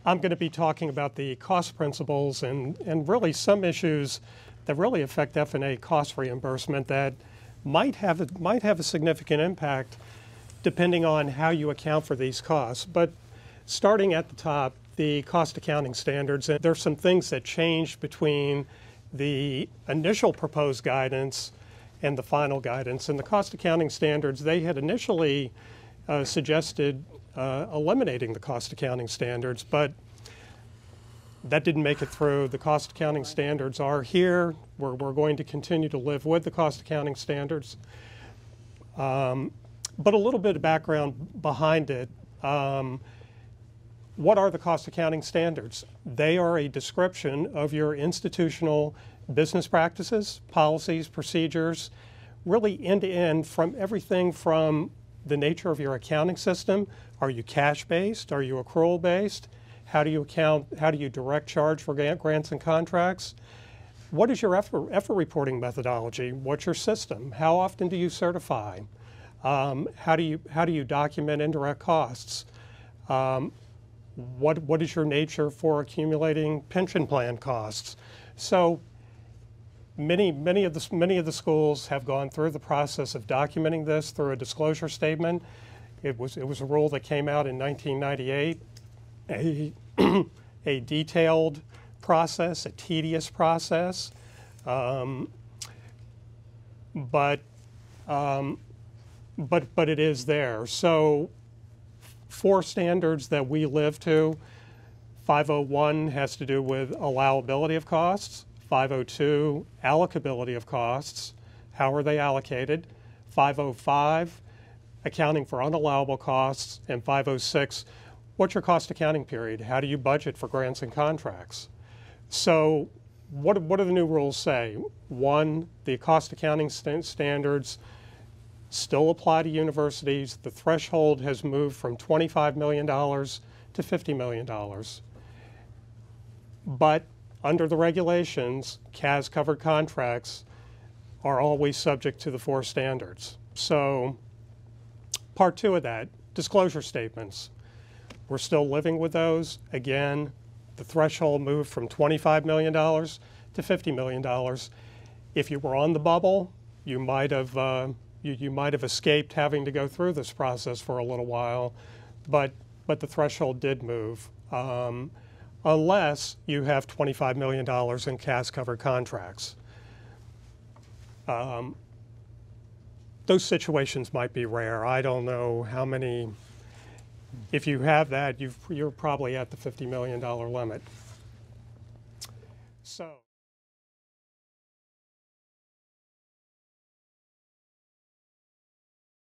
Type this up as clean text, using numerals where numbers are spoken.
I'm going to be talking about the cost principles and really some issues that really affect F&A cost reimbursement that might have a significant impact depending on how you account for these costs. But starting at the top, the cost accounting standards, and there's some things that changed between the initial proposed guidance and the final guidance. And the cost accounting standards, they had initially suggested eliminating the cost accounting standards, but that didn't make it through. The cost accounting standards are here. We're going to continue to live with the cost accounting standards. But a little bit of background behind it. What are the cost accounting standards? They are a description of your institutional business practices, policies, procedures, really end-to-end, from everything from the nature of your accounting system. Are you cash-based? Are you accrual-based? How do you account? How do you direct charge for grants and contracts? What is your effort reporting methodology? What's your system? How often do you certify? How do you document indirect costs? What is your nature for accumulating pension plan costs? So many of the schools have gone through the process of documenting this through a disclosure statement. It was a rule that came out in 1998, a detailed process, a tedious process, but it is there. So 4 standards that we live to. 501 has to do with allowability of costs. 502, allocability of costs. How are they allocated? 505, accounting for unallowable costs. And 506, what's your cost accounting period? How do you budget for grants and contracts? So what do the new rules say? 1, the cost accounting standards still apply to universities. The threshold has moved from $25 million to $50 million. But under the regulations, CAS-covered contracts are always subject to the 4 standards. So part 2 of that, disclosure statements. We're still living with those. Again, the threshold moved from $25 million to $50 million. If you were on the bubble, you might have you might have escaped having to go through this process for a little while, but the threshold did move, unless you have $25 million in CAS-covered contracts. Those situations might be rare. I don't know how many. If you have that, you're probably at the $50 million limit. So.